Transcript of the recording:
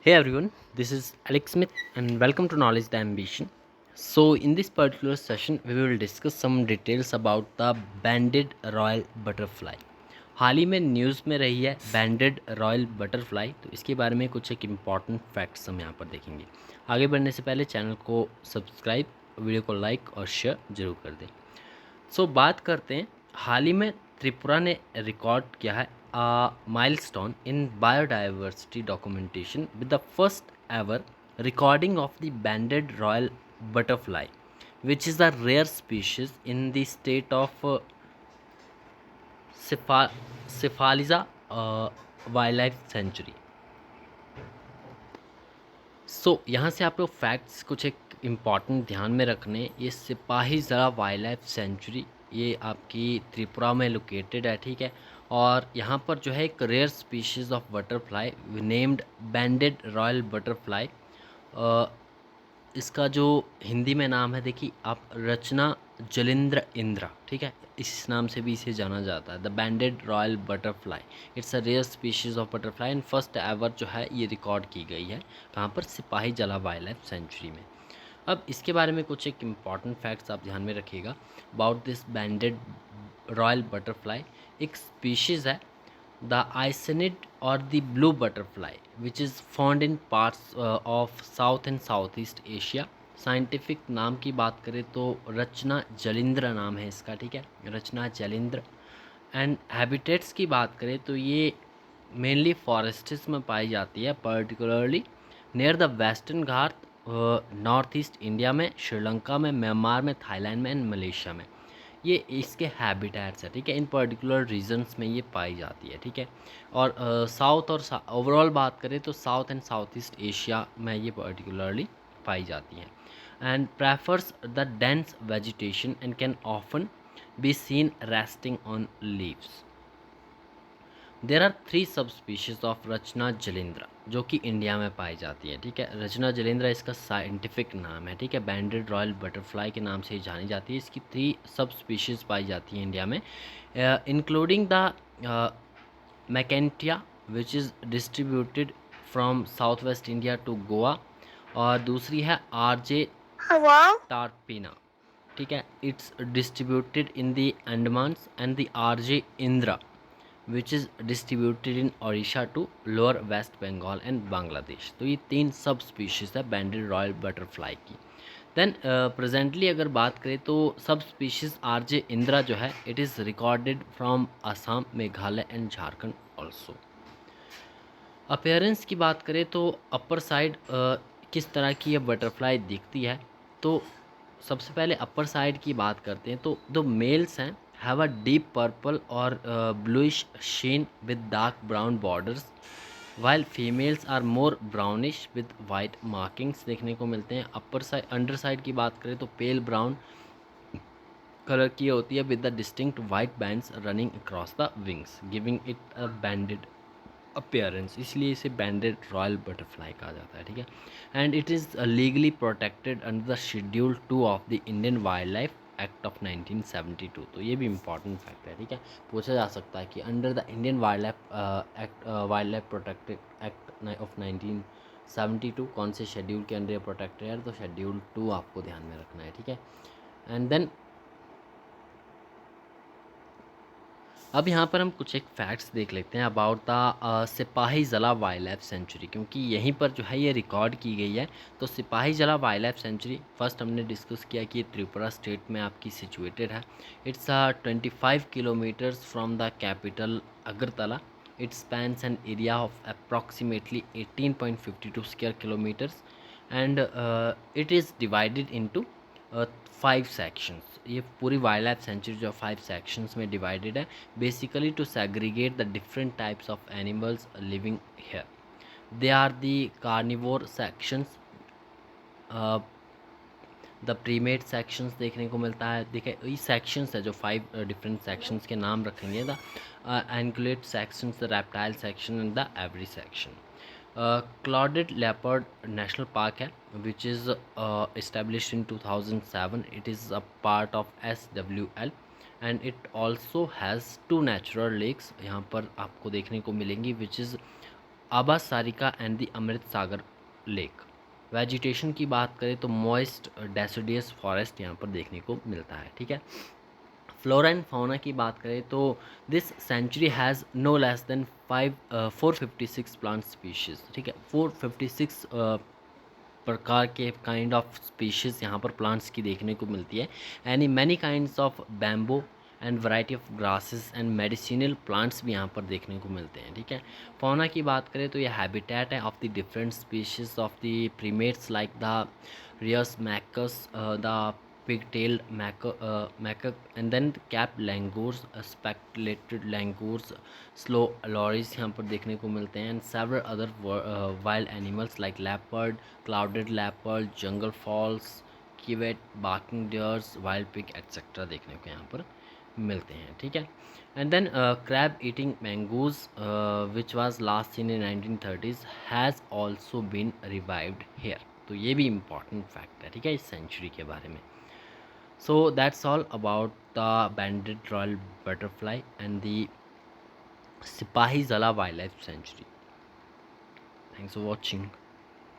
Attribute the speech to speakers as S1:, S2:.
S1: Hey everyone, this is Alex Smith and welcome to Knowledge the Ambition. So, in this particular session, we will discuss some details about the banded royal butterfly. हाल ही में news में रही है banded royal butterfly, तो इसके बारे में कुछ एक इम्पॉर्टेंट फैक्ट्स हम यहाँ पर देखेंगे। आगे बढ़ने से पहले चैनल को सब्सक्राइब, वीडियो को लाइक और शेयर जरूर कर दें। बात करते हैं, हाल ही में त्रिपुरा ने रिकॉर्ड किया है milestone in biodiversity documentation with the first ever recording of the banded royal butterfly which is the rare species in the state of Sepahijala wildlife sanctuary. यहाँ से आप लोग फैक्ट्स कुछ एक इम्पॉर्टेंट ध्यान में रखने, ये सिपाही ज़रा वाइल्ड लाइफ सेंचुरी ये आपकी त्रिपुरा में लोकेटेड है, ठीक है। और यहाँ पर जो है एक rare species of butterfly named banded royal butterfly, इसका जो हिंदी में नाम है देखिए आप, रचना जलिंद्र इंद्रा, ठीक है, इस नाम से भी इसे जाना जाता है, the banded royal butterfly. It's a rare species of butterfly and first ever जो है ये रिकॉर्ड की गई है कहाँ पर, सिपाही जला वाइल्ड लाइफ सेंचुरी में। अब इसके बारे में कुछ एक इम्पॉर्टेंट फैक्ट्स आप ध्यान में रखिएगा अबाउट दिस बैंडेड रॉयल बटरफ्लाई। एक स्पीशीज़ है द आइसनिड और the blue butterfly which is found in parts of south and South East Asia. Scientific नाम की बात करें तो रचना जलिंद्र नाम है इसका, ठीक है, रचना जलिंद्र। एंड हैबिटेट्स की बात करें तो ये मेनली फॉरेस्ट्स में पाई जाती है, particularly near the western Ghat, north east India में, श्रीलंका में, म्यांमार में, थाईलैंड में एंड मलेशिया में। ये इसके हैबिटेट्स है, ठीक है, इन पर्टिकुलर रीजन्स में ये पाई जाती है, ठीक है। और साउथ और ओवरऑल बात करें तो South and South East Asia में ये पर्टिकुलरली पाई जाती हैं and prefers the dense vegetation and can often be seen resting on leaves. There are 3 सब स्पीशीज़ ऑफ रचना जलिंद्रा जो कि इंडिया में पाई जाती है, ठीक है। रचना जलिंद्रा इसका साइंटिफिक नाम है, ठीक है, बैंडेड रॉयल बटरफ्लाई के नाम से ही जानी जाती है। इसकी 3 सब स्पीशीज़ पाई जाती हैं इंडिया में, including the macanita which is distributed from south west India to Goa, और दूसरी है आरजे टारपीना, ठीक है, it's distributed in the Andamans, and the R J indra which is distributed in Odisha to lower West Bengal and Bangladesh. तो ये 3 सब स्पीशीज़ है बैंडेड रॉयल बटरफ्लाई की। देन प्रेजेंटली अगर बात करें तो सब स्पीशीज़ आरजे इंद्रा जो है it is recorded from Assam, Meghalaya and Jharkhand also. Appearance की बात करें तो अपर साइड किस तरह की ये बटरफ्लाई दिखती है, तो सबसे पहले अपर साइड की बात करते हैं तो द मेल्स हैं हैव अ डीप पर्पल और bluish sheen with dark brown borders, while females are more brownish with white markings देखने को मिलते हैं। अपर साइड अंडर साइड की बात करें तो पेल ब्राउन कलर की होती है with the distinct white bands running across the wings giving it a banded appearance, इसलिए इसे बैंडेड रॉयल बटरफ्लाई कहा जाता है, ठीक है। And it is legally protected under the schedule 2 of the Indian wild life act of 1972। तो ये भी इंपॉर्टेंट फैक्ट है, ठीक है, पूछा जा सकता है कि under the Indian wild life act, wild life protected act of 1972 कौन से शेड्यूल के अंडर प्रोटेक्टेड है, तो शेड्यूल 2 आपको ध्यान में रखना है, ठीक है। एंड देन अब यहाँ पर हम कुछ एक फैक्ट्स देख लेते हैं अबाउट द सिपाही ज़ला वाइल्ड लाइफ सेंचुरी, क्योंकि यहीं पर जो है ये रिकॉर्ड की गई है। तो सिपाही ज़ला वाइल्ड लाइफ सेंचुरी फर्स्ट हमने डिस्कस किया कि ये त्रिपुरा स्टेट में आपकी सिचुएटेड है। It's 25 kilometres from the capital Agartala. It spans an area of approximately 18.52 square kilometres and it is divided into 5 sections. ये पूरी वाइल्ड लाइफ सेंचुरी जो 5 सेक्शंस में डिवाइडेड है, basically to segregate the different types of animals living here. They are the carnivore sections, the primate sections देखने को मिलता है। देखिए ये सेक्शंस है जो 5 डिफरेंट सेक्शंस के नाम रखेंगे, the ungulate sections, the reptile section and the aviary section. Clouded Leopard National Park है which is established in 2007. It is a part of SWL and it also has 2 natural lakes यहाँ पर आपको देखने को मिलेंगी, which is आबा सारिका and the Amrit Sagar lake. Vegetation की बात करें तो मॉइस्ट डेसिडियस फॉरेस्ट यहाँ पर देखने को मिलता है, ठीक है। फ्लोरा एंड फाउना की बात करें तो this sanctuary has no less than 456 plant species, ठीक है। 456 प्रकार के काइंड ऑफ स्पीशीज़ यहाँ पर प्लांट्स की देखने को मिलती है। Any many kinds of bamboo and variety of grasses and medicinal plants भी यहाँ पर देखने को मिलते हैं, ठीक है। फौना की बात करें तो यह हैबिटेट है of the different species of the primates like the rhesus macaques, the pig-tailed macaque, and then cap langurs, speculated langurs, slow lorises यहाँ पर देखने को मिलते हैं, and several other wild animals like leopard, clouded leopard, jungle fowls, civet, barking deers, wild pig etcetera देखने को यहाँ पर मिलते हैं, ठीक है। And then crab eating mongoose which was last seen in 1930s has also been revived here. तो ये भी इम्पॉर्टेंट फैक्ट है, ठीक है, इस सेंचुरी के बारे में। So that's all about the banded royal butterfly and the Sipahi Zala Wildlife Sanctuary. Thanks for watching.